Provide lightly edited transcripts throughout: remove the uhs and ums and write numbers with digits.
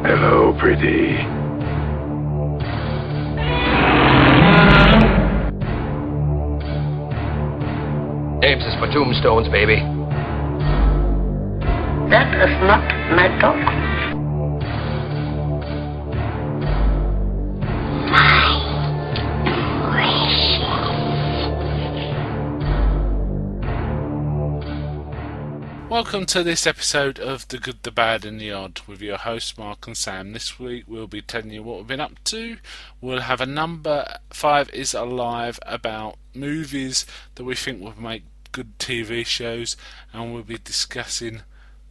Hello, pretty. Names is for tombstones, baby. That is not my dog. Welcome to this episode of The Good, The Bad and The Odd with your hosts Mark and Sam. This week we'll be telling you what we've been up to. We'll have a number 5 is alive about movies that we think would make good TV shows, and we'll be discussing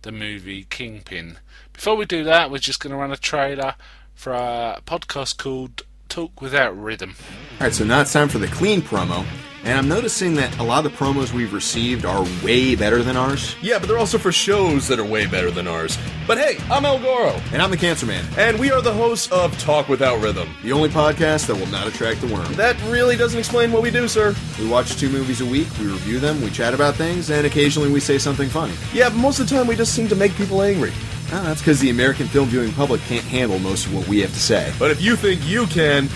the movie Kingpin. Before we do that, we're just going to run a trailer for a podcast called Talk Without Rhythm. Alright, so now it's time for the clean promo. And I'm noticing that a lot of the promos we've received are way better than ours. Yeah, but they're also for shows that are way better than ours. But hey, I'm El Goro. And I'm the Cancer Man. And we are the hosts of Talk Without Rhythm. The only podcast that will not attract the worm. That really doesn't explain what we do, sir. We watch 2 movies a week, we review them, we chat about things, and occasionally we say something funny. Yeah, but most of the time we just seem to make people angry. That's because the American film viewing public can't handle most of what we have to say. But if you think you can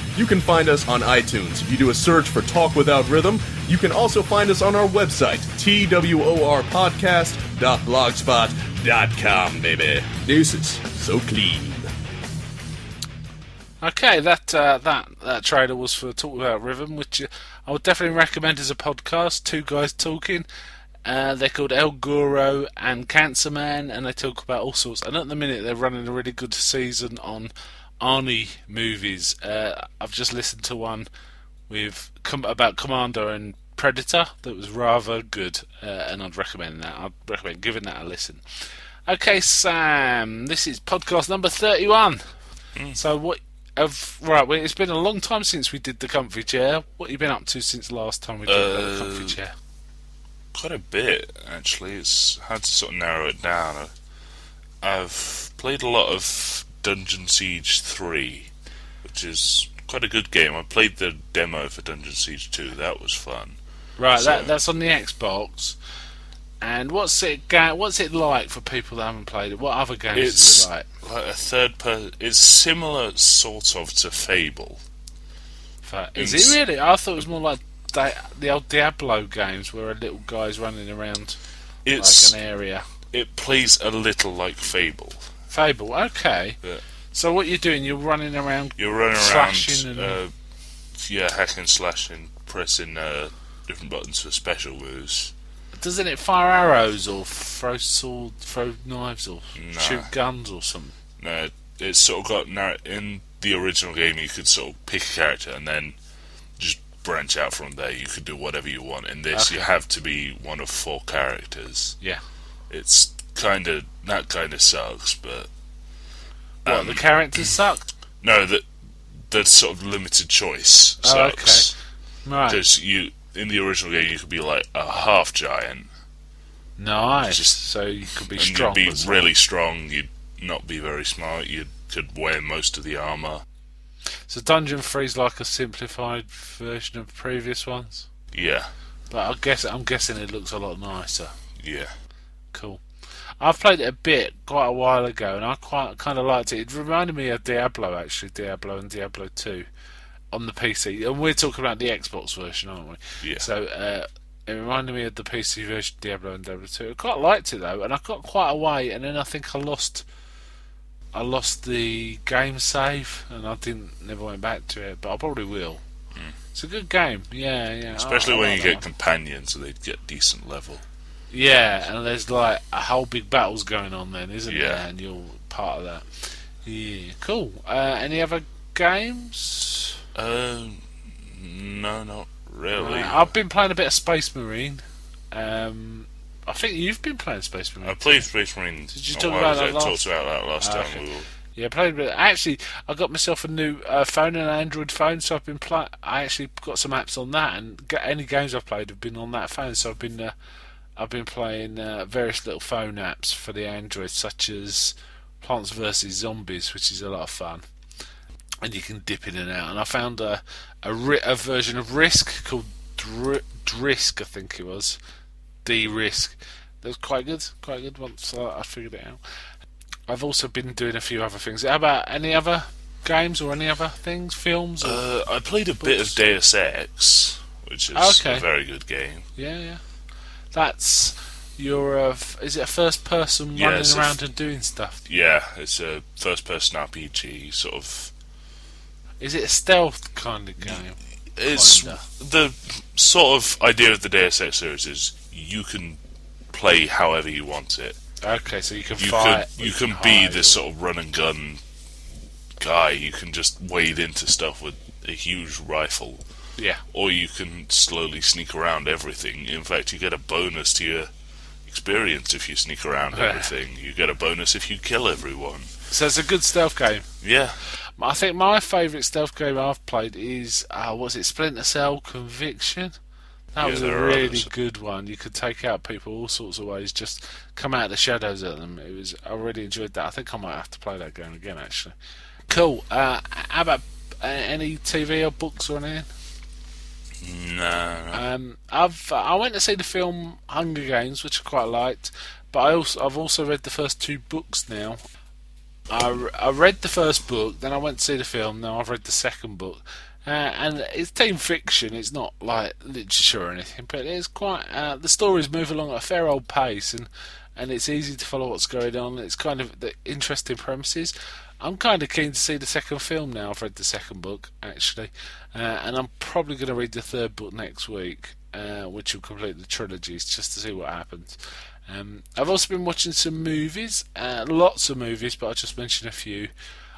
find us on iTunes. If you do a search for Talk Without Rhythm, you can also find us on our website, tworpodcast.blogspot.com, baby. Deuces. So clean. Okay, that trailer was for Talk Without Rhythm, which I would definitely recommend as a podcast. 2 guys talking. They're called El Goro and Cancer Man, and they talk about all sorts. And at the minute, they're running a really good season on Arnie movies. I've just listened to one about Commando and Predator that was rather good, and I'd recommend that. I'd recommend giving that a listen. Okay, Sam, this is podcast number 31. So it's been a long time since we did the comfy chair. What have you been up to since last time we did the comfy chair? Quite a bit, actually. It's hard to sort of narrow it down. I've played a lot of Dungeon Siege 3, which is quite a good game. I played the demo for Dungeon Siege 2. That was fun. Right, so, that's on the Xbox. And what's it like for people that haven't played it? What other games is it like? Like a third person. It's similar, sort of, to Fable. Is it really? I thought it was more like the old Diablo games where a little guy's running around like an area. It plays a little like Fable. Fable, okay. Yeah. So what you're doing, you're running around, slashing and hacking, slashing, pressing different buttons for special moves. Doesn't it fire arrows or throw knives or shoot guns or something? No, it's sort of got in the original game. You could sort of pick a character and then just branch out from there. You could do whatever you want. In this, you have to be one of 4 characters. Yeah, it's that kind of sucks, but the characters suck. No, the sort of limited choice sucks. Okay, right. Because in the original game, you could be like a half giant. Nice. So you could be strong. You'd be really strong. You'd not be very smart. You could wear most of the armor. So Dungeon 3 is like a simplified version of previous ones? Yeah. But I'm guessing it looks a lot nicer. Yeah. Cool. I've played it a bit quite a while ago, and I kind of liked it. It reminded me of Diablo, actually, Diablo and Diablo 2 on the PC. And we're talking about the Xbox version, aren't we? Yeah. So it reminded me of the PC version of Diablo and Diablo 2. I quite liked it, though, and I got quite a way, and then I think I lost the game save, and I never went back to it, but I probably will. It's a good game, yeah. Especially when you get companions, so they'd get decent level. Yeah, and there's like a whole big battles going on then, isn't there? And you're part of that. Yeah, cool. Any other games? No, not really. I've been playing a bit of Space Marine. I think you've been playing Space Marine. I played Space Marine. Did you talk about that talked about that last time. Okay. Yeah, I played a bit. Actually, I got myself a new phone, an Android phone, so I've been I actually got some apps on that, and any games I've played have been on that phone. So I've been playing various little phone apps for the Android, such as Plants vs Zombies, which is a lot of fun, and you can dip in and out. And I found a version of Risk called Drisk, I think it was, D-Risk. That was quite good once I figured it out. I've also been doing a few other things. How about any other games or any other things, films? Or I played a bit of Deus Ex, which is a very good game. Yeah. That's is it a first person running around and doing stuff? Yeah, it's a first person RPG sort of. Is it a stealth kind of game? It's the sort of idea of the Deus Ex series is you can play however you want it. Okay, so you can fight. You can be this sort of run and gun guy. You can just wade into stuff with a huge rifle. Yeah. Or you can slowly sneak around everything. In fact, you get a bonus to your experience if you sneak around everything. You get a bonus if you kill everyone. So it's a good stealth game. Yeah. I think my favourite stealth game I've played is Splinter Cell Conviction. That was a really good one. You could take out people all sorts of ways, just come out of the shadows at them. I really enjoyed that. I think I might have to play that game again, actually. Cool. How about any TV or books or anything? No. I went to see the film Hunger Games, which I quite liked, but I've also read the first 2 books now. I read the first book, then I went to see the film. Now I've read the second book, and it's teen fiction. It's not like literature or anything, but it's quite. The stories move along at a fair old pace, and it's easy to follow what's going on. It's kind of the interesting premises. I'm kind of keen to see the second film now. I've read the second book actually, and I'm probably going to read the third book next week, which will complete the trilogies just to see what happens. I've also been watching some movies, lots of movies, but I'll just mention a few.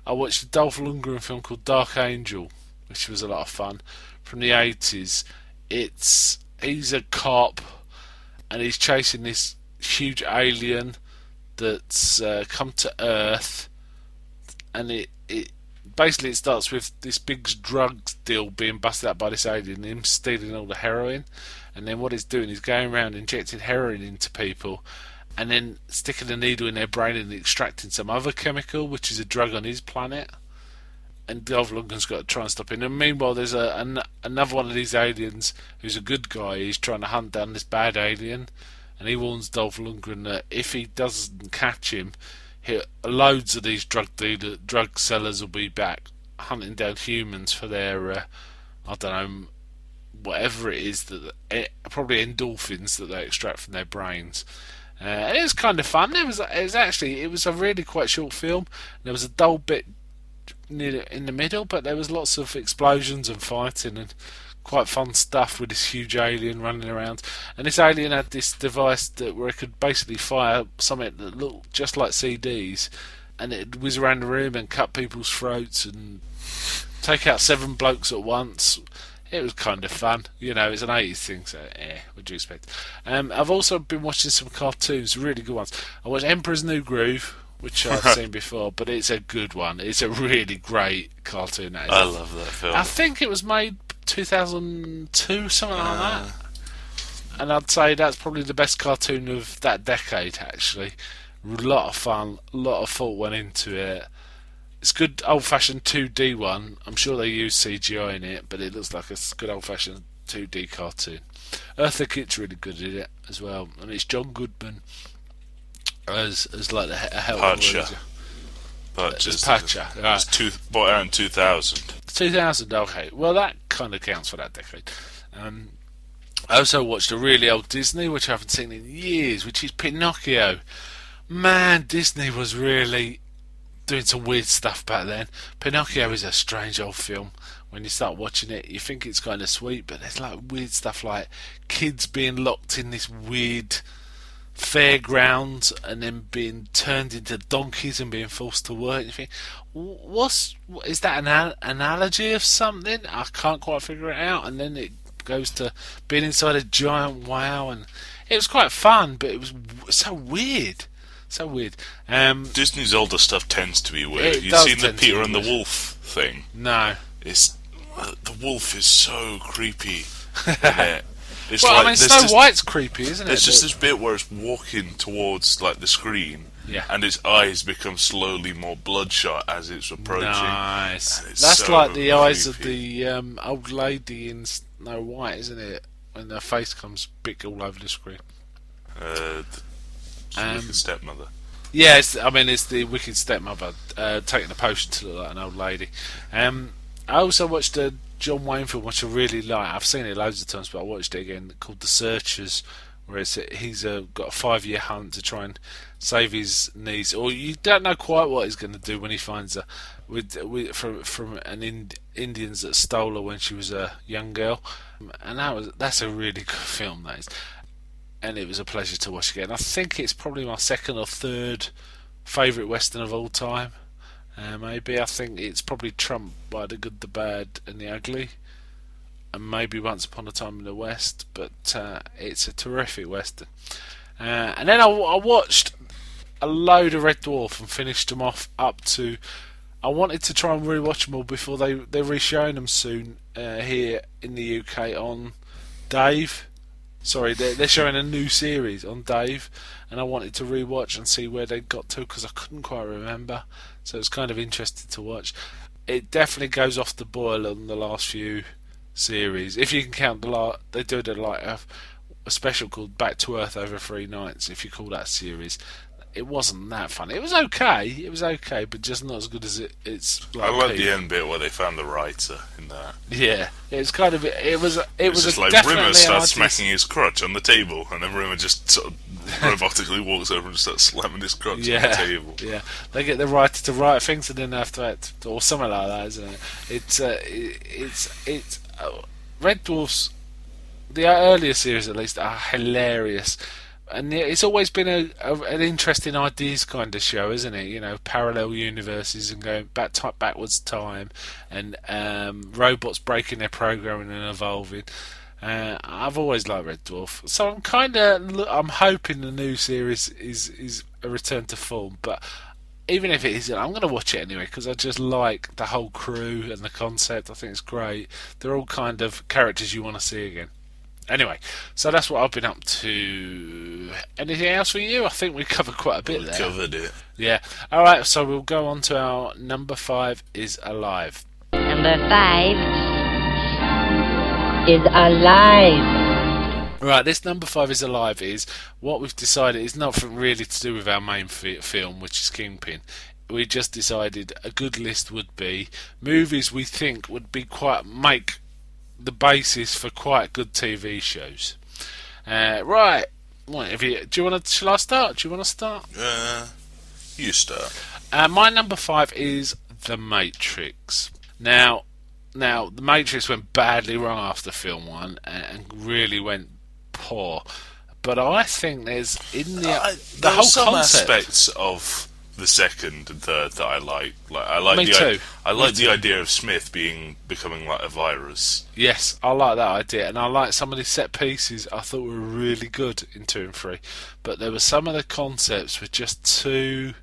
I watched a Dolph Lundgren film called Dark Angel, which was a lot of fun, from the 80s. He's a cop, and he's chasing this huge alien that's come to Earth, and it basically starts with this big drug deal being busted up by this alien, him stealing all the heroin, and then what he's doing is going around injecting heroin into people, and then sticking a needle in their brain and extracting some other chemical, which is a drug on his planet. And Dolph Lundgren's got to try and stop him. And meanwhile, there's another one of these aliens who's a good guy. He's trying to hunt down this bad alien, and he warns Dolph Lundgren that if he doesn't catch him, loads of these drug sellers will be back hunting down humans for their I don't know, whatever it is probably endorphins that they extract from their brains. It was kind of fun. It was a really quite short film. There was a dull bit near in the middle, but there was lots of explosions and fighting and quite fun stuff with this huge alien running around. And this alien had this device where it could basically fire something that looked just like CDs, and it'd whiz around the room and cut people's throats and take out 7 blokes at once. It was kind of fun. You know, it's an 80s thing, so what do you expect? I've also been watching some cartoons, really good ones. I watched Emperor's New Groove, which I've seen before, but it's a good one. It's a really great cartoon. I love that film. I think it was made 2002, something like that. And I'd say that's probably the best cartoon of that decade, actually. A lot of fun, a lot of thought went into it. It's good old-fashioned 2D one. I'm sure they use CGI in it, but it looks like a good old-fashioned 2D cartoon. Eartha Kitt's really good at it as well, and it's John Goodman as like a Patcher. Patcher. Right. It's bought out in 2000. 2000, okay. Well, that kind of counts for that decade. I also watched a really old Disney, which I haven't seen in years, which is Pinocchio. Man, Disney was really doing some weird stuff back then. Pinocchio is a strange old film. When you start watching it, you think it's kind of sweet, but there's like weird stuff like kids being locked in this weird fairgrounds and then being turned into donkeys and being forced to work. You think, is that an analogy of something? I can't quite figure it out. And then it goes to being inside a giant wow, and it was quite fun, but it was so weird. So weird. Disney's older stuff tends to be weird. You've seen the Peter and the Wolf thing? No. It's the wolf is so creepy in it. It's well, like, I mean, Snow White's creepy, isn't it? There's just this bit where it's walking towards like the screen, and its eyes become slowly more bloodshot as it's approaching. Nice. That's so like the eyes of the old lady in Snow White, isn't it? When her face comes big all over the screen. The stepmother. Yeah, it's the wicked stepmother taking a potion to look like an old lady. I also watched a John Wayne film, which I really like. I've seen it loads of times, but I watched it again, called The Searchers, where he's got a 5-year hunt to try and save his niece, or you don't know quite what he's going to do when he finds her from Indians that stole her when she was a young girl, and that's a really good film. That is. And it was a pleasure to watch again. I think it's probably my second or third favourite Western of all time. Maybe I think it's probably trumped by The Good, the Bad and the Ugly, and maybe Once Upon a Time in the West. But it's a terrific Western. And then I watched a load of Red Dwarf and finished them off up to. I wanted to try and rewatch them all before they're re-showing them soon here in the UK on Dave. Sorry, they're showing a new series on Dave, and I wanted to rewatch and see where they got to because I couldn't quite remember. So it's kind of interesting to watch. It definitely goes off the boil on the last few series. If you can count they do a special called Back to Earth over 3 nights. If you call that series, it wasn't that funny. It was okay, but just not as good as it's. I love the end bit where they found the writer in that. Yeah, it's kind of it was just like Rimmer starts smacking his crotch on the table, and then Rimmer just sort of robotically walks over and starts slamming his crotch on the table. Yeah, they get the writer to write things and then have to act, or something like that, isn't it? It's Red Dwarfs. The earlier series, at least, are hilarious. And it's always been an interesting ideas kind of show, isn't it? You know, parallel universes and going backwards time, and robots breaking their programming and evolving. I've always liked Red Dwarf, so I'm hoping the new series is a return to form. But even if it isn't, I'm going to watch it anyway because I just like the whole crew and the concept. I think it's great. They're all kind of characters you want to see again. Anyway, so that's what I've been up to. Anything else for you? I think we covered quite a bit there. Covered it. Yeah. All right, so we'll go on to our number 5 is Alive. Number 5 is Alive. Right, this number 5 is Alive is what we've decided is nothing really to do with our main film, which is Kingpin. We just decided a good list would be movies we think would be make the basis for quite good TV shows. Right. Shall I start? Do you want to start? You start. My number 5 is The Matrix. Now, The Matrix went badly wrong after film 1 and really went poor. But I think there's the whole some concept. Aspects of the second and third that I like. I like Me too. I like the idea of Smith becoming like a virus. Yes, I like that idea, and I like some of the set pieces. I thought were really good in 2 and 3, but there were some of the concepts were just too,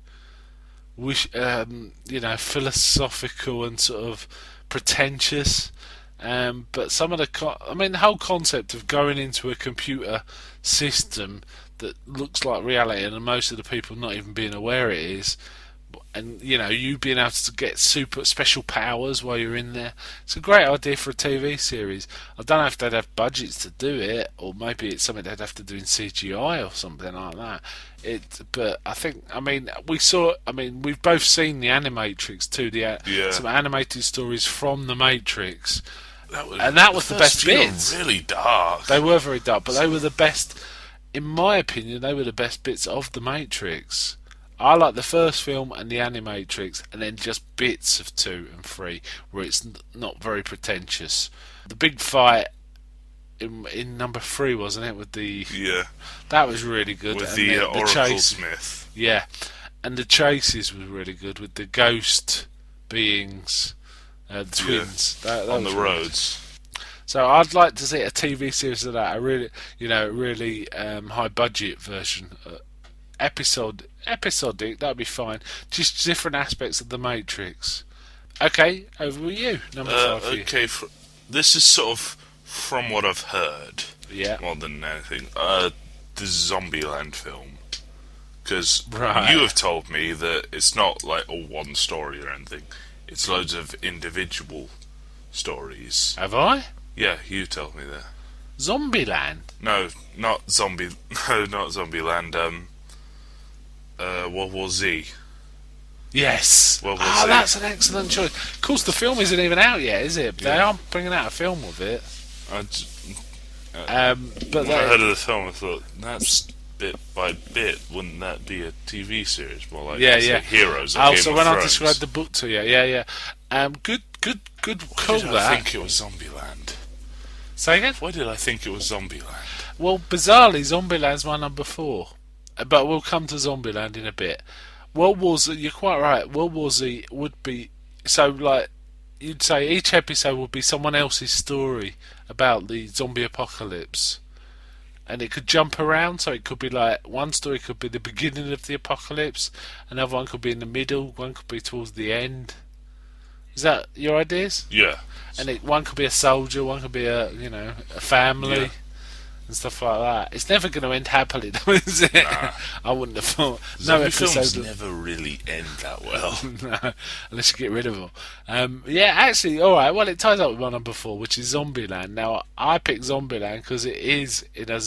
philosophical and sort of pretentious. But some of the whole concept of going into a computer system that looks like reality, and most of the people not even being aware it is, and you being able to get super special powers while you're in there. It's a great idea for a TV series. I don't know if they'd have budgets to do it, or maybe it's something they'd have to do in CGI or something like that. But I think, we've both seen the Animatrix too. Some animated stories from the Matrix. That was the best bits. Really dark. They were very dark, but they were the best. In my opinion, they were the best bits of the Matrix. I like the first film and the Animatrix, and then just bits of 2 and 3 where it's not very pretentious. The big fight in number 3, wasn't it? That was really good. With and the Oracle chase, Smith. Yeah, and the chases was really good with the ghost beings, the twins. That on the really roads. Good. So I'd like to see a TV series of that. A really, high budget version, episodic. That'd be fine. Just different aspects of the Matrix. Okay, over with you. Number 5 for you. Okay, this is sort of from what I've heard. Yeah. More than anything, the Zombieland film, because Right. you have told me that it's not like all one story or anything. It's loads of individual stories. Have I? Yeah, you told me that. Zombieland. No, not Zombie. No, not Zombieland. World War Z. Yes. World War Z. That's an excellent choice. Of course, the film isn't even out yet, is it? They are bringing out a film of it. But when I heard of the film, I thought, that's bit by bit. Wouldn't that be a TV series? More like Heroes. Or Game so of when Thrones. I described the book to you, yeah. Good call Why did that. I think it was Zombieland? Say again? Why did I think it was Zombieland? Well, bizarrely, Zombieland's my number 4. But we'll come to Zombieland in a bit. World War Z, you're quite right. World War Z would be... So, like, you'd say each episode would be someone else's story about the zombie apocalypse. And it could jump around, so it could be like... One story could be the beginning of the apocalypse. Another one could be in the middle. One could be towards the end. Is that your ideas? Yeah. And one could be a soldier, one could be a family, and stuff like that. It's never going to end happily, though, is it? Nah. I wouldn't have thought. Zombie films never really end that well. No, unless you get rid of them. Yeah, actually, all right. Well, it ties up with my number 4, which is Zombieland. Now, I picked Zombieland because it is in a.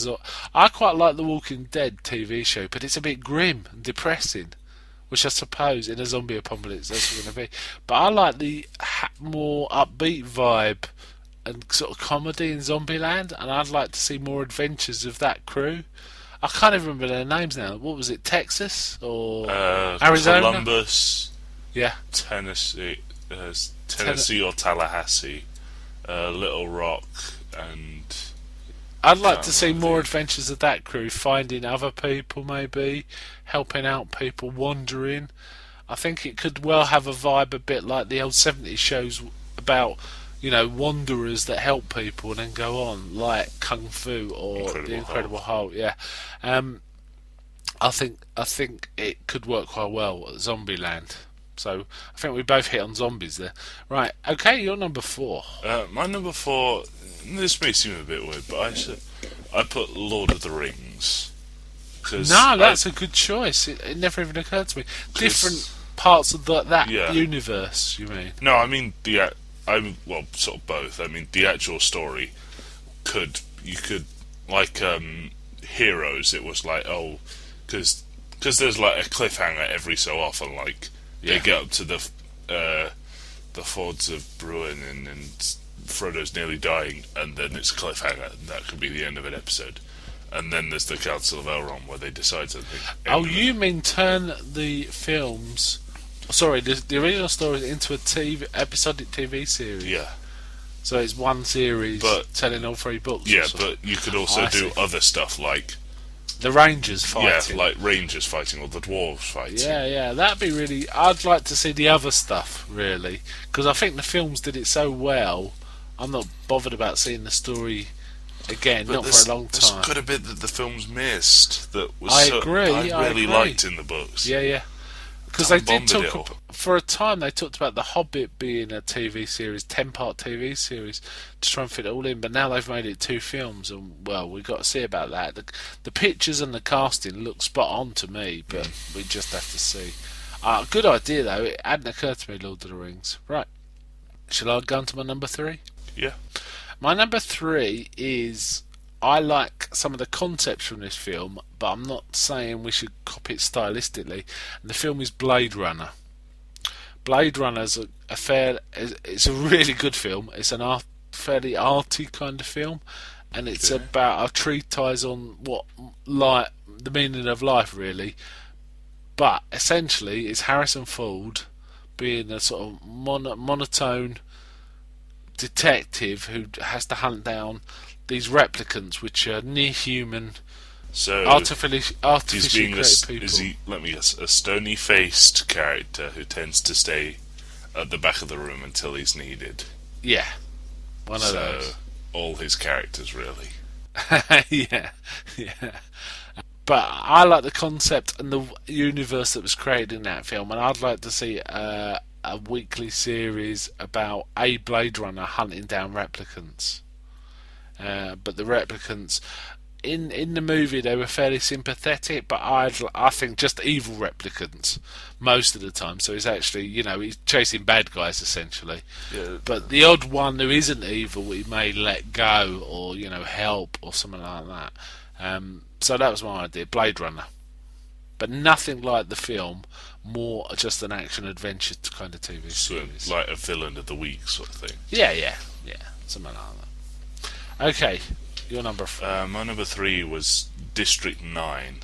I quite like the Walking Dead TV show, but it's a bit grim and depressing. Which I suppose in a zombie apocalypse that's going to be. But I like the more upbeat vibe and sort of comedy in Zombieland, and I'd like to see more adventures of that crew. I can't even remember their names now. What was it, Texas or Arizona? Columbus, yeah, Tennessee or Tallahassee, Little Rock, and... I'd like to see more adventures of that crew, finding other people maybe, helping out people, wandering. I think it could well have a vibe a bit like the old 70s shows about, wanderers that help people and then go on, like Kung Fu or The Incredible Hulk. Yeah, I think it could work quite well at Zombieland. So I think we both hit on zombies there. Right, okay, you're number 4. My number 4... This may seem a bit weird, but I put Lord of the Rings. No, that's a good choice. It never even occurred to me. Different parts of that universe, you mean? No, I mean sort of both. I mean, the actual story you could like Heroes. It was like because there's like a cliffhanger every so often. Like they get up to the fords of Bruin and Frodo's nearly dying, and then it's a cliffhanger, and that could be the end of an episode. And then there's the Council of Elrond, where they decide something. Oh, you mean turn the films... Sorry, the original story into a episodic TV series? Yeah. So it's one series telling all 3 books? Yeah, but you could also do other stuff, like... The Rangers fighting. Yeah, like Rangers fighting, or the Dwarves fighting. Yeah, that'd be really... I'd like to see the other stuff, really. Because I think the films did it so well... I'm not bothered about seeing the story again, but not for a long time. There's quite a bit that the films missed that was I agree. liked in the books. Yeah. Because they did talk... For a time, they talked about The Hobbit being a TV series, 10-part TV series, to try and fit it all in, but now they've made it 2 films, and, well, we've got to see about that. The pictures and the casting look spot on to me, but we just have to see. Good idea, though. It hadn't occurred to me, Lord of the Rings. Right. Shall I go on to my number 3? Yeah. My number 3 is... I like some of the concepts from this film, but I'm not saying we should copy it stylistically. And the film is Blade Runner. Blade Runner is it's a really good film. It's an fairly arty kind of film, and it's about a treatise on the meaning of life, really. But essentially, it's Harrison Ford being a sort of monotone detective who has to hunt down these replicants, which are near human, artificially created people. Is he, let me guess, a stony-faced character who tends to stay at the back of the room until he's needed? Yeah, one of those. All his characters, really. yeah. But I like the concept and the universe that was created in that film, and I'd like to see a weekly series about a Blade Runner hunting down replicants. But the replicants in the movie, they were fairly sympathetic, but I think just evil replicants most of the time. So he's actually, he's chasing bad guys essentially. Yeah. But the odd one who isn't evil, he may let go or help or something like that. So that was my idea, Blade Runner. but nothing like the film. More just an action adventure kind of TV series. Like a villain of the week sort of thing. Yeah, something like that. Okay, your number 4. My number 3 was District 9.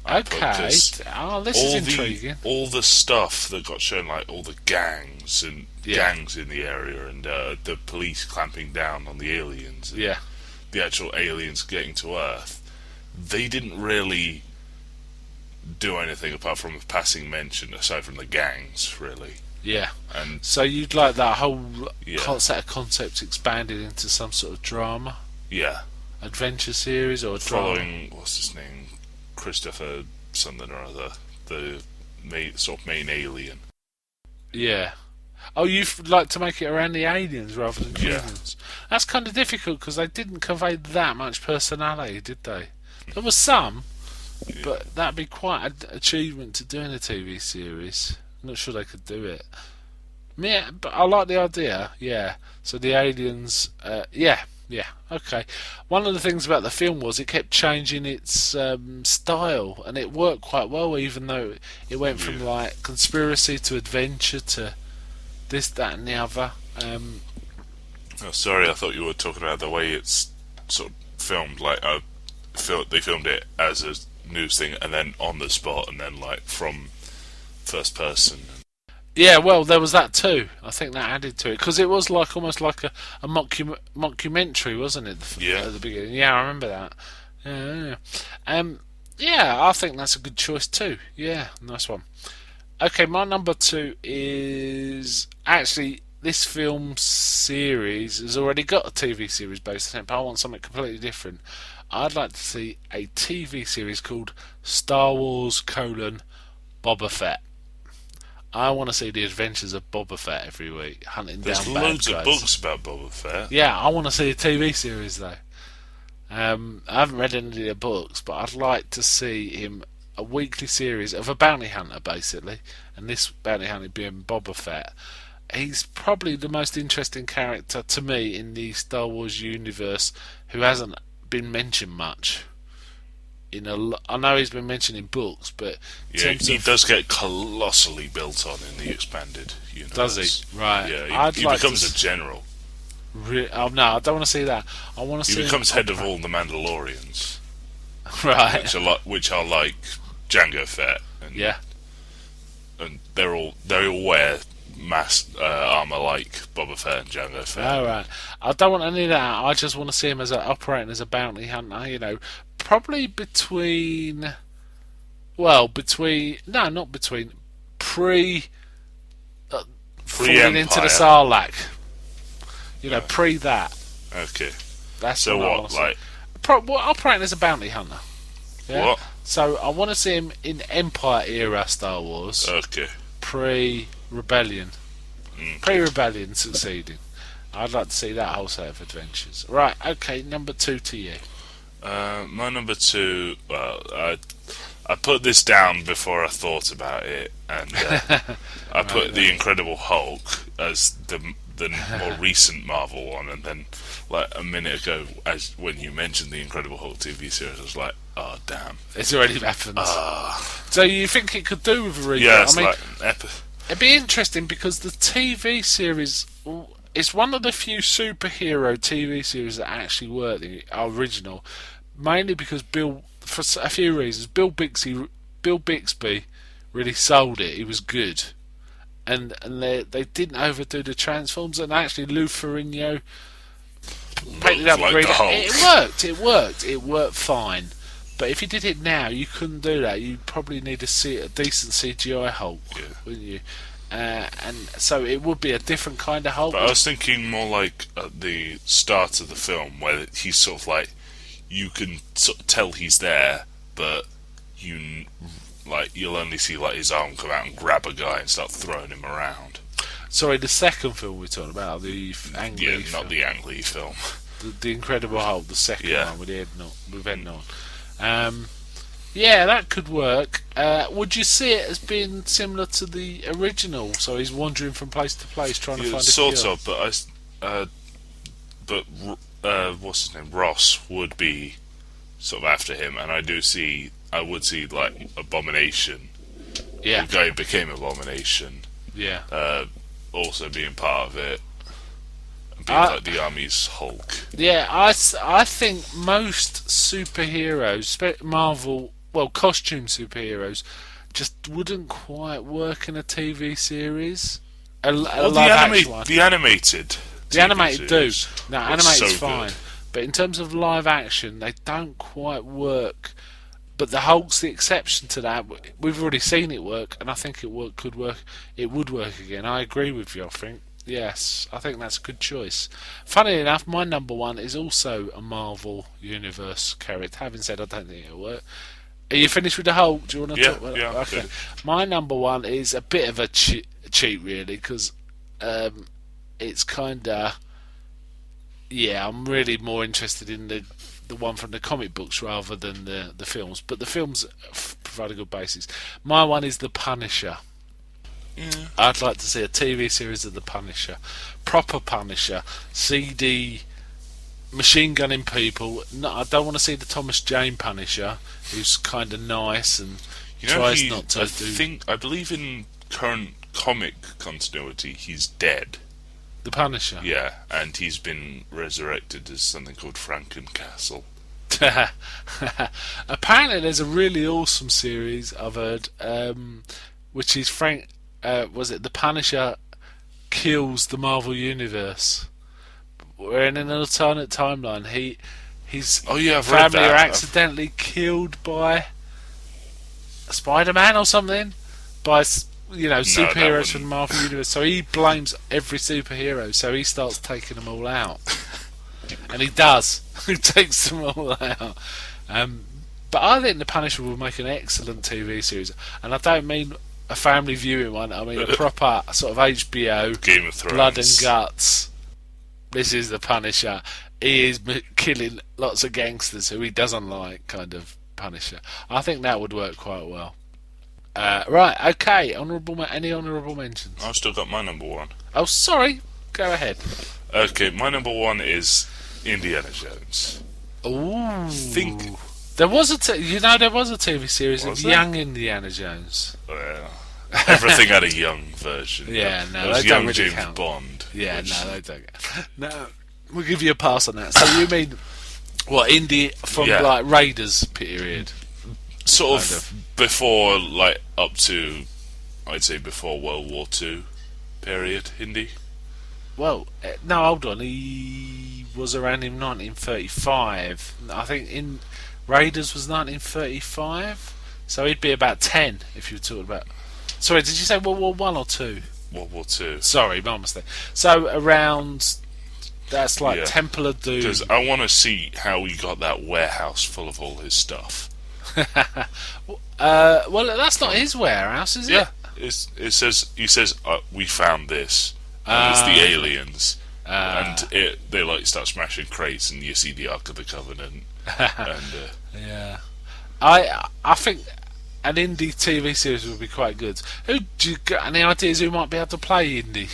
Okay. Oh, this is intriguing. All the stuff that got shown, like all the gangs in the area, and the police clamping down on the aliens, and the actual aliens getting to Earth. They didn't really do anything apart from a passing mention, aside from the gangs, really. Yeah. And so you'd like that whole set of concepts expanded into some sort of drama? Yeah. Adventure series or following what's his name? Christopher something or other, the main alien. Yeah. Oh, you'd like to make it around the aliens rather than humans. That's kind of difficult because they didn't convey that much personality, did they? There was some, but that'd be quite an achievement to do in a TV series. I'm not sure they could do it. Yeah, but I like the idea. Yeah. So the aliens. Yeah, okay. One of the things about the film was it kept changing its style, and it worked quite well, even though it went from like conspiracy to adventure to this, that, and the other. Oh, sorry, I thought you were talking about the way it's sort of filmed. Like, they filmed it as a news thing, and then on the spot, and then like from first person. Yeah, well, there was that too. I think that added to it because it was like almost like a mockumentary, wasn't it? At the beginning. Yeah, I remember that. Yeah, I think that's a good choice too. Yeah, nice one. Okay, my number 2 is actually this film series has already got a TV series based on it, but I want something completely different. I'd like to see a TV series called Star Wars: Boba Fett. I want to see the adventures of Boba Fett every week, hunting down bad guys. There's loads of books about Boba Fett. Yeah, I want to see a TV series though. I haven't read any of the books, but I'd like to see him a weekly series of a bounty hunter, basically, and this bounty hunter being Boba Fett. He's probably the most interesting character to me in the Star Wars universe who hasn't been mentioned much. I know he's been mentioned in books, but he does get colossally built on in the expanded universe. Does he? Right. Yeah, he becomes a general. Oh no, I don't want to see that. I want to see. He becomes head of all the Mandalorians. Right. Which are like Jango Fett. And they all wear armor like Boba Fett and Jango Fett. Oh, right. I don't want any of that. I just want to see him operating as a bounty hunter. Probably pre falling into the Sarlacc. Pre that. Okay. That's so what like operating as a bounty hunter. Yeah? What? So I want to see him in Empire era Star Wars. Okay. Pre-rebellion. Pre-rebellion succeeding. I'd like to see that whole set of adventures. Right. Okay. Number 2 to you. My number 2, well, I put this down before I thought about it, and I put The Incredible Hulk as the more recent Marvel one, and then like a minute ago, when you mentioned the Incredible Hulk TV series, I was like, oh damn, it's already happened. So you think it could do with a reboot? Yeah, it's it'd be interesting because the TV series is one of the few superhero TV series that actually work, the original. Mainly because for a few reasons, Bill Bixby really sold it. He was good, and they didn't overdo the transforms. And actually, Lou Ferrigno painted up green. It worked fine. But if you did it now, you couldn't do that. You'd probably need a decent CGI Hulk, wouldn't you? And so it would be a different kind of Hulk. But I was thinking more like at the start of the film, where he's sort of like. You can sort of tell he's there, but you'll only see like his arm come out and grab a guy and start throwing him around. Sorry, the second film we're talking about, the Ang Lee film. Not the Ang Lee film. The Incredible Hulk, the second one with Ed Norton. Yeah, that could work. Would you see it as being similar to the original? So he's wandering from place to place trying to find a cure? Sort of, but what's his name? Ross would be sort of after him, and I do see I would see like Abomination. Yeah. The guy who became Abomination. Yeah. Also being part of it. And being like the Army's Hulk. Yeah, I think most superheroes, Marvel, costume superheroes, just wouldn't quite work in a TV series. The animated do. No, animated's so fine. good. But in terms of live action, they don't quite work. But the Hulk's the exception to that. We've already seen it work, and I think could work. It would work again. I agree with you, I think. Yes, I think that's a good choice. Funny enough, my number one is also a Marvel Universe character. Having said I don't think it'll work. Are you finished with the Hulk? Do you want to talk about that? Okay. My number one is a bit of a cheat, really, because it's kind of... Yeah, I'm really more interested in the one from the comic books rather than the films. But the films provide a good basis. My one is The Punisher. Yeah. I'd like to see a TV series of The Punisher. Proper Punisher. CD machine gunning people. No, I don't want to see the Thomas Jane Punisher, who's kind of nice and tries not to I believe in current comic continuity, he's dead. The Punisher? Yeah, and he's been resurrected as something called Frankencastle. Apparently there's a really awesome series I've heard, which is The Punisher kills the Marvel Universe. Where in an alternate timeline, his family are accidentally killed by Spider-Man or something, by superheroes from the Marvel Universe. So he blames every superhero. So he starts taking them all out, and he does. He takes them all out. But I think The Punisher will make an excellent TV series, and I don't mean a family viewing one. I mean a proper sort of HBO Game of Thrones, blood and guts. This is The Punisher. He is killing lots of gangsters who he doesn't like, kind of Punisher. I think that would work quite well. Right, okay. Any honourable mentions? I've still got my number one. Oh, sorry. Go ahead. Okay, my number one is Indiana Jones. Ooh. There was a TV series of young Indiana Jones. Well, everything had a young version. Yeah, no, it was they young don't really James count. Bond. Yeah, no, they don't. No, we'll give you a pass on that. So you mean what, indie from like Raiders period? Sort of before, like up to, I'd say before World War II period, Indy. Well, no, hold on. He was around in 1935. I think in Raiders was 1935, so he'd be about 10 if you were talking about. Sorry, did you say World War One or Two? World War Two. Sorry, my mistake. So around, that's like Temple of Doom. Because I want to see how he got that warehouse full of all his stuff. Well, that's not his warehouse, is it? Yeah, he says we found this. And it's the aliens, and they like start smashing crates, and you see the Ark of the Covenant. And yeah, I think an indie TV series would be quite good. Who do you got any ideas who might be able to play indie?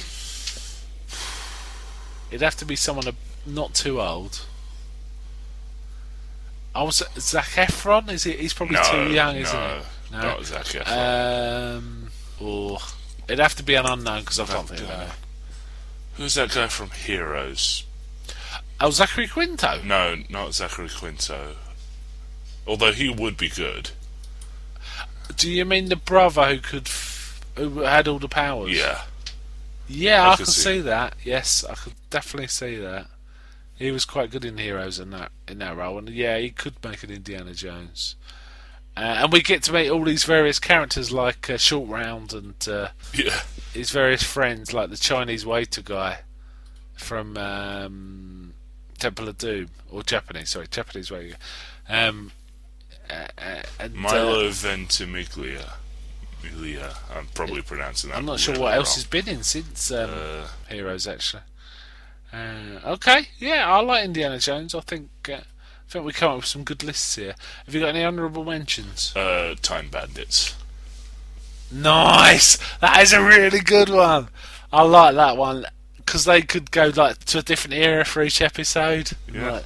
It'd have to be someone not too old. Zac Efron? Is it? He's probably too young, isn't he? No, not Zac Efron. Or it'd have to be an unknown because I can't think of it. Who's that guy from Heroes? Oh, Zachary Quinto? No, not Zachary Quinto. Although he would be good. Do you mean the brother who had all the powers? Yeah. Yeah, I could see that. Yes, I could definitely see that. He was quite good in Heroes in that role, and yeah, he could make an Indiana Jones. And we get to meet all these various characters like Short Round and his various friends, like the Chinese waiter guy from Temple of Doom, or Japanese waiter. And Milo Ventimiglia. I'm probably pronouncing that. I'm not sure what else he's been in since Heroes, actually. Okay, yeah, I like Indiana Jones. I think we come up with some good lists here. Have you got any honourable mentions? Time Bandits. Nice! That is a really good one. I like that one because they could go like to a different era for each episode. Yeah. Like,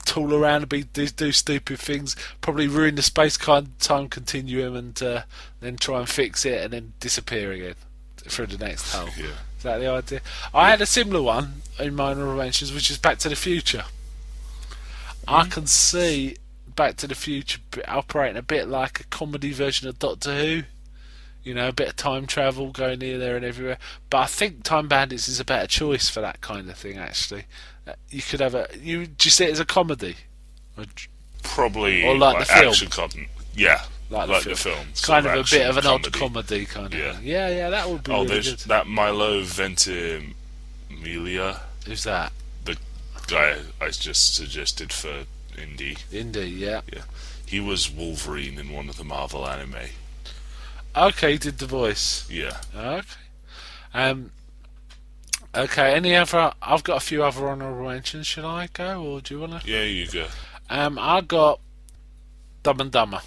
tool around and do stupid things, probably ruin the time continuum, and then try and fix it, and then disappear again through the next hole. Yeah. Is that the idea? I had a similar one in my honourable mentions, which is Back to the Future. I can see Back to the Future operating a bit like a comedy version of Doctor Who. You know, a bit of time travel going here, there, and everywhere. But I think Time Bandits is a better choice for that kind of thing. Actually, you could have do you see it as a comedy? Probably Or like the film? action content. Yeah, like the film. It's kind of a bit of an odd comedy. comedy kind of Yeah. thing. Yeah, that would be really there's good. that Milo Ventimiglia, Who's that? the guy I just suggested for Indy. Indy, yeah. Yeah, he was Wolverine in one of the Marvel anime. Okay, he did the voice. Yeah. Okay. Okay, any other... I've got a few other honourable mentions. Should I go, or do you want to... Yeah, you go. I got Dumb and Dumber.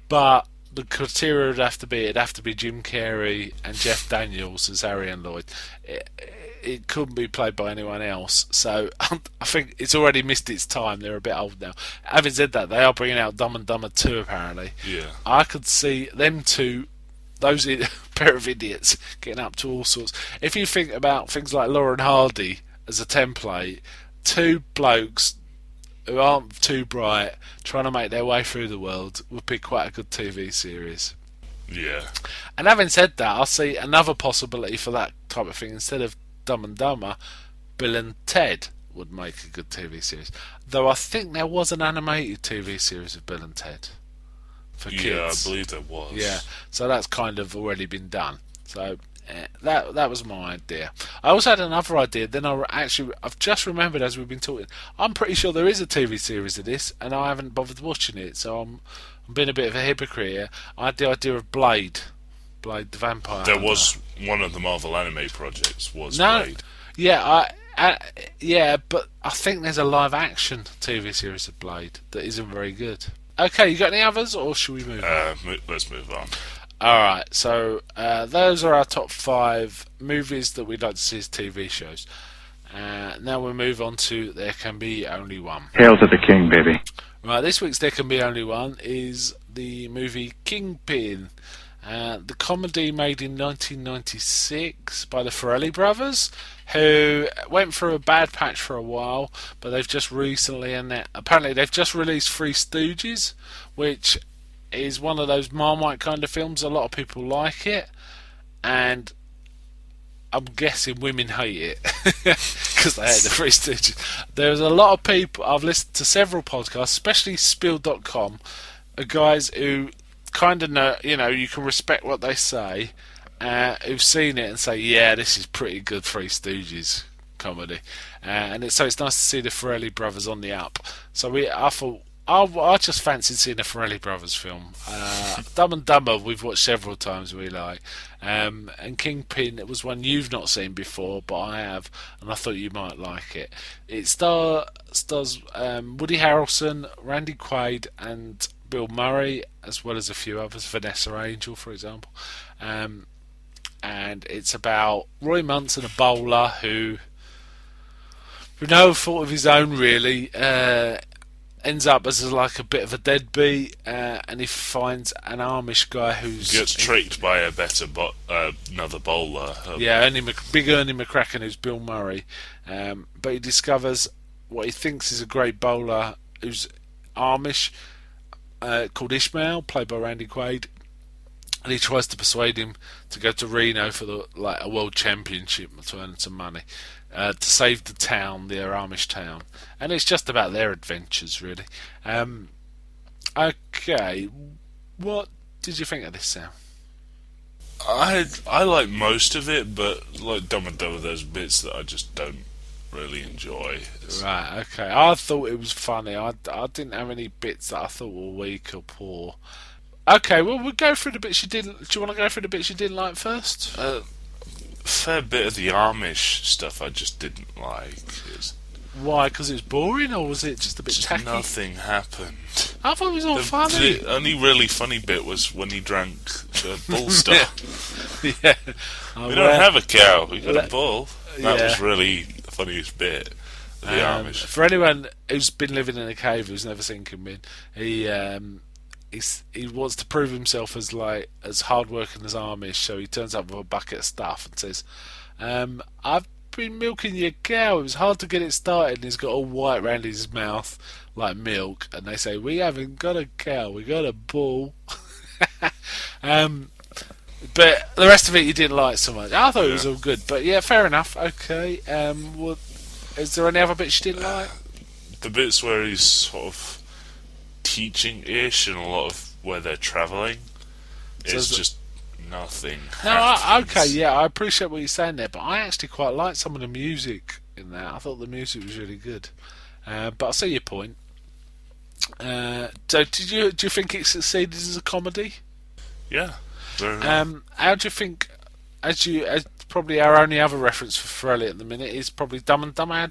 But the criteria it'd have to be Jim Carrey and Jeff Daniels as Harry and Lloyd. It couldn't be played by anyone else, so I think it's already missed its time. They're a bit old now. Having said that, they are bringing out Dumb and Dumber 2 apparently. Yeah. I could see them two, those pair of idiots, getting up to all sorts. If you think about things like Laura and Hardy as a template, two blokes who aren't too bright trying to make their way through the world would be quite a good TV series. Yeah. And having said that, I see another possibility for that type of thing. Instead of Dumb and Dumber, Bill and Ted would make a good TV series. Though I think there was an animated TV series of Bill and Ted for kids. Yeah, I believe there was. Yeah, so that's kind of already been done. So that was my idea. I also had another idea. Then I've just remembered as we've been talking. I'm pretty sure there is a TV series of this, and I haven't bothered watching it. So I'm being a bit of a hypocrite here. I had the idea of Blade the Vampire There Hunter. was one of the Marvel anime projects was No, Blade. yeah, but I think there's a live action TV series of Blade that isn't very good. Okay, you got any others, or should we move on? Let's move on. Alright, so those are our top 5 movies that we'd like to see as TV shows. Now we'll move on to There Can Be Only One. Hail to the king, baby. Right, this week's There Can Be Only One is the movie Kingpin. The comedy made in 1996 by the Farrelly brothers, who went through a bad patch for a while, but they've just recently, apparently they've just released Three Stooges, which is one of those Marmite kind of films. A lot of people like it, and I'm guessing women hate it because they hate the Three Stooges. There's a lot of people, I've listened to several podcasts, especially Spill.com, guys who kind of know, you can respect what they say, who've seen it and say, yeah, this is pretty good Three Stooges comedy, and it's nice to see the Farrelly brothers on the up. So I thought I just fancied seeing a Farrelly brothers film. Dumb and Dumber we've watched several times, we like, and Kingpin, it was one you've not seen before, but I have, and I thought you might like it. It stars Woody Harrelson, Randy Quaid, and Bill Murray, as well as a few others, Vanessa Angel, for example. And it's about Roy Munson, a bowler who, with no fault of his own, really, ends up as like a bit of a deadbeat, and he finds an Amish guy who's Gets tricked by a better another bowler. Big Ernie McCracken, who's Bill Murray, but he discovers what he thinks is a great bowler who's Amish, called Ishmael, played by Randy Quaid, and he tries to persuade him to go to Reno for a world championship to earn some money, to save the town, their Amish town, and it's just about their adventures, really. Okay, what did you think of this, Sam? I like most of it, but like Dumb and Dumber, there's bits that I just don't really enjoy. Right, okay. I thought it was funny. I didn't have any bits that I thought were weak or poor. Okay, well, we'll go through the bits you didn't... Do you want to go through the bits you didn't like first? Fair bit of the Amish stuff I just didn't like. Why? Because it was boring, or was it just a bit tacky? Nothing happened. I thought it was all funny. The only really funny bit was when he drank the bull stuff. Yeah. We don't have a cow, we got a bull. That was really the funniest bit. The Amish. For anyone who's been living in a cave who's never seen Kingpin, he wants to prove himself as hard-working as Amish, so he turns up with a bucket of stuff and says, "I've been milking your cow. It was hard to get it started." And he's got all white around his mouth like milk, and they say, "We haven't got a cow, we got a bull." But the rest of it you didn't like so much. I thought it was all good, but yeah, fair enough. Okay. Is there any other bits you didn't like? The bits where he's sort of teaching-ish and a lot of where they're travelling, it's just nothing. No, okay, yeah, I appreciate what you're saying there, but I actually quite like some of the music in that. I thought the music was really good. But I see your point. So, do you think it succeeded as a comedy? Yeah. Very well. How do you think? As probably our only other reference for Ferrelli at the minute is probably Dumb and Dumber.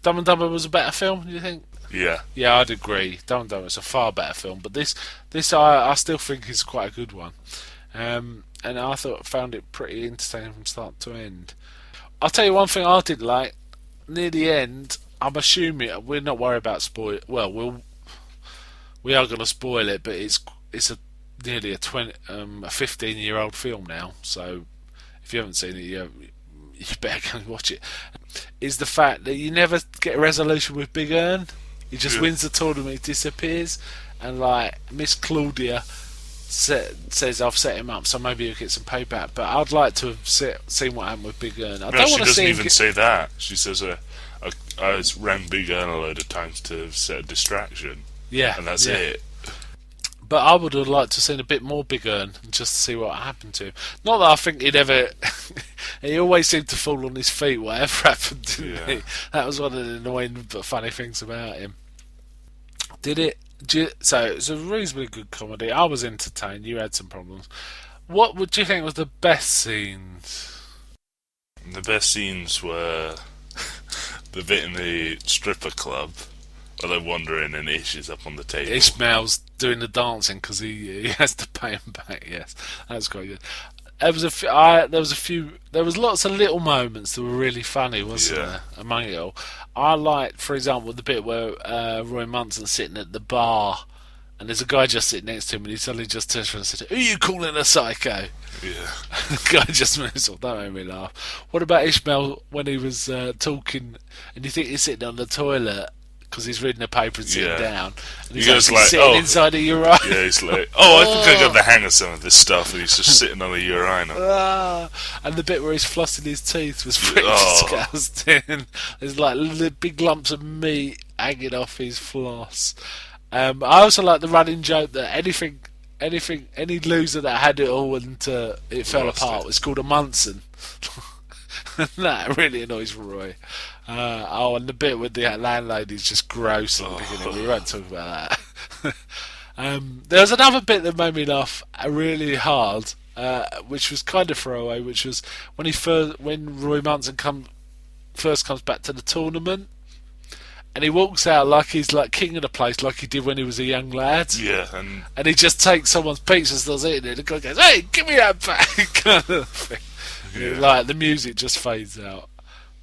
Dumb and Dumber was a better film. Do you think? Yeah. Yeah, I'd agree. Dumb and Dumber is a far better film, but this I still think is quite a good one. And I found it pretty entertaining from start to end. I'll tell you one thing I did like. Near the end, I'm assuming we're not worried about spoil. Well, we are going to spoil it, but it's nearly a 15-year-old film now. So if you haven't seen it, you better go and watch it. Is the fact that you never get a resolution with Big Ern. He just wins the tournament, he disappears, and Miss Claudia says I've set him up, so maybe he'll get some payback. But I'd like to have seen what happened with Big Ern. I don't want to see him. She doesn't even say that. She says I ran Big Ern a load of times to set a distraction. Yeah, and that's it. But I would have liked to have seen a bit more Big Ern just to see what happened to him. Not that I think he'd ever. He always seemed to fall on his feet, whatever happened, didn't he? That was one of the annoying but funny things about him. So it was a reasonably good comedy. I was entertained. You had some problems. What would you think was the best scenes? The best scenes were the bit in the stripper club where they're wandering and Ish is up on the table. Ishmael's doing the dancing because he has to pay him back. Yes, that was quite good. There was lots of little moments that were really funny, wasn't there? Among it all, I liked, for example, the bit where Roy Munson's sitting at the bar, and there's a guy just sitting next to him, and he suddenly just turns around and says, "Who are you calling a psycho?" Yeah. The guy just moves on. That made me laugh. What about Ishmael when he was talking, and you think he's sitting on the toilet because he's reading a paper and sitting down, and he's actually sitting inside a urinal. Yeah, he's like, I think I got the hang of some of this stuff, and he's just sitting on the urinal. And the bit where he's flossing his teeth was pretty disgusting. There's big lumps of meat hanging off his floss. I also like the running joke that any loser that had it all and it fell apart was called a Munson. That really annoys Roy. And the bit with the landlady's just gross at the beginning. We won't talk about that. There was another bit that made me laugh really hard, which was kind of throwaway, which was when Roy Munson first comes back to the tournament, and he walks out like he's king of the place, like he did when he was a young lad. Yeah, and he just takes someone's pizza and starts eating it. The guy goes, "Hey, give me that back!" kind of thing. Yeah. The music just fades out.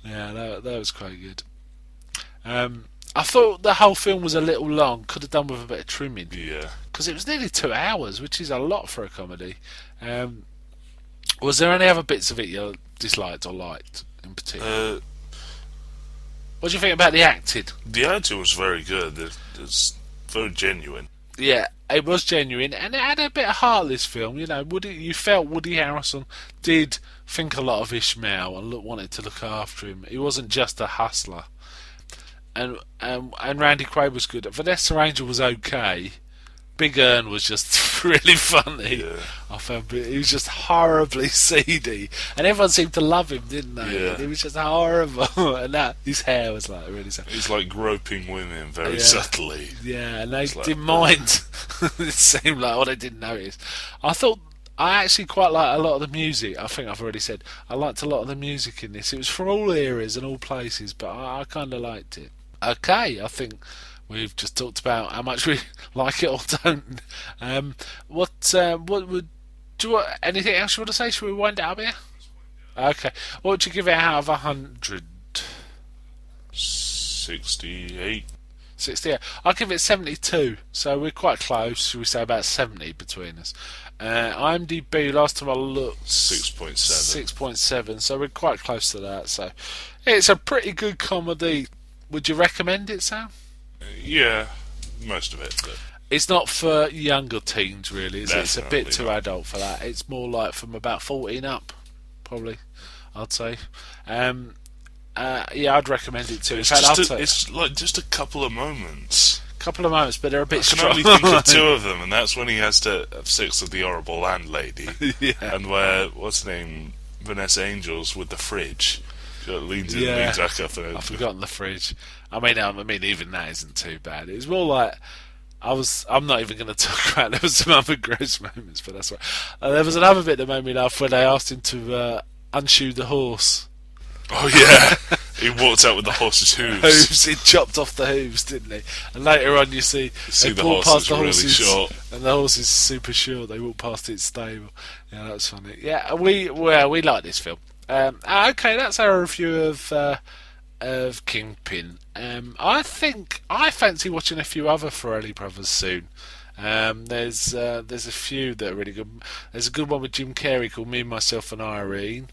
Yeah, that was quite good. I thought the whole film was a little long. Could have done with a bit of trimming. Yeah. Because it was nearly 2 hours, which is a lot for a comedy. Was there any other bits of it you disliked or liked in particular? What do you think about the acting? The acting was very good. It's very genuine. Yeah, it was genuine, and it had a bit of heart, this film. You felt Woody Harrelson did think a lot of Ishmael and wanted to look after him. He wasn't just a hustler. And Randy Quaid was good. Vanessa Angel was okay. Big Ern was just really funny. Yeah. I found he was just horribly seedy, and everyone seemed to love him, didn't they? Yeah. He was just horrible, and his hair was really sad. He's groping women very subtly. Yeah, and they didn't mind. It seemed like they didn't notice. I actually quite like a lot of the music. I think I've already said I liked a lot of the music in this. It was from all eras and all places, but I kind of liked it. Okay, I think we've just talked about how much we like it or don't. Anything else you want to say? Should we wind it up here? Okay. What would you give it out of 100? 7.5. 68. 68. I'll give it 72. So we're quite close. Should we say about 70 between us? IMDb, last time I looked, 6.7. 6.7. So we're quite close to that. So it's a pretty good comedy. Would you recommend it, Sam? Yeah, most of it. But It's not for younger teens, really, is it? It's a bit Definitely too not. adult for that. It's more like from about 14 up, probably, I'd say. Yeah, I'd recommend it too. In it's fact, just, I'll it's like just a couple of moments. couple of moments, but they're a bit I can strong. only think of two of them, and that's when he has to have sex with the horrible landlady, Yeah. and where what's her name, Vanessa Angels with the fridge. She leans in, Yeah. leans back up, and I've forgotten the fridge. I mean, even that isn't too bad. It's more like I'm not even going to talk about. There was some other gross moments, but that's right. There was another bit that made me laugh when they asked him to unshoe the horse. Oh yeah, he walked out with the horse's hooves. He chopped off the hooves, didn't he? And later on, you see they the walk horse past is the really horses, short. and the horse is super short. They walk past its stable. Yeah, that was funny. Yeah, we like this film. Okay, that's our review of Kingpin. I think I fancy watching a few other Farrelly brothers soon. There's a few that are really good. There's a good one with Jim Carrey called Me, Myself and Irene.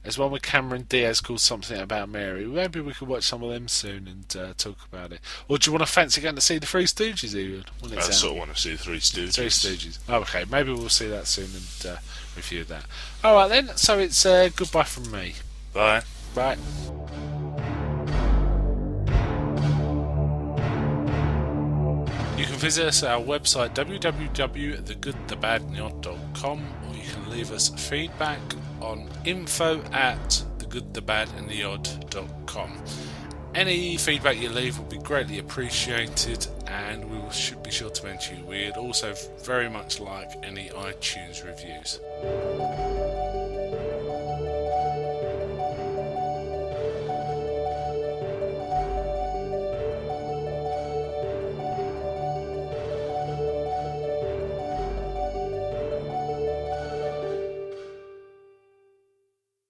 There's one with Cameron Diaz called Something About Mary. Maybe we could watch some of them soon and talk about it. Or do you want to fancy going to see the Three Stooges even? When I it's out? sort of want to see Three Stooges. Three Stooges. Oh, okay, maybe we'll see that soon and review that. Alright then, so it's goodbye from me. Bye. Right. You can visit us at our website www.thegoodthebadandtheodd.com, or you can leave us feedback on info@thegoodthebadandtheodd.com. Any feedback you leave will be greatly appreciated, and should be sure to mention you. We'd also very much like any iTunes reviews.